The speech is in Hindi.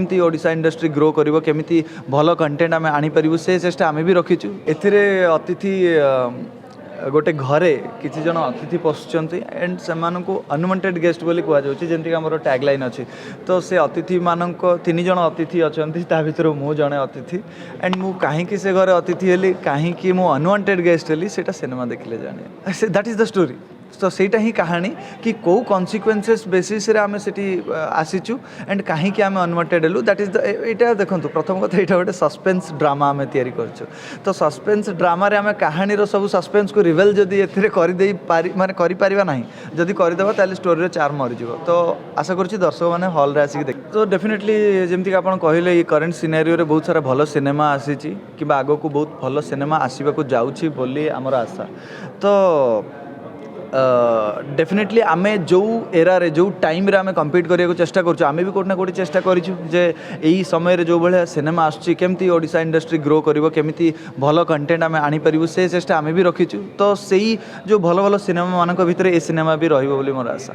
केमती ओडिशा इंडस्ट्री ग्रो करिवो केमिति भल कंटेंट आम आनीपर से चेष्टा आम भी रखीचु एथिरे अतिथि गोटे घरे किसी जन अतिथि पशुंट एंड से अनवांटेड गेस्ट बोली कहुच्छे जमीक आम टैगलाइन अच्छी तो से अतिथि मानक 3 जन अतिथि अच्छा भर मु जड़े अतिथि एंड मु कहीं से घर अतिथि हेली कहीं मु अनवांटेड गेस्ट हेली से सिनेमा देखिले जाने दैट इज द स्टोरी तो सहीटा ही कहानी कि कौ कन्सिक्वेन्सेस बेसिस रे आमे सेठी आसीचु एंड कहीं आमे अनवांटेड हेलु दैट इज द एटा देखंतु प्रथम कथा एटा गोटे सस्पेंस ड्रामा आमे तैयारी करछु तो सस्पेंस ड्रामा रे आमे कहानी रो सब सस्पेंस को रिवेल जदी एथिरे करि देई पारि माने करि परिबा नाही जदी करि देबा ताले स्टोरी रे चार मरि जिवो तो आशा करछि दर्शक माने हॉल रे आसी देख तो डेफिनेटली जेमति आपण कहिले ये करंट सिनेरियो रे बहुत सारा भलो सिनेमा आसीची कि आगो को बहुत भलो सिनेमा आसीबा को जाउछि बोली हमर आशा तो डेफिनेटली आमे जो एरा रे जो टाइम रे आमे कम्पीट करिया चेष्टा करछु आमे भी कोठना कोठी चेष्टा करिछु जे एही समय रे जो भले सिनेमा आछी केमती ओडिशा इंडस्ट्री ग्रो करिवो केमिति भलो कंटेंट आमे आनी परिबो से चेष्टा आमे भी रखीछु तो सेही जो भलो भलो सिनेमा मानक भितरे ए सिनेमा भी रहिबो बोली मोर आशा।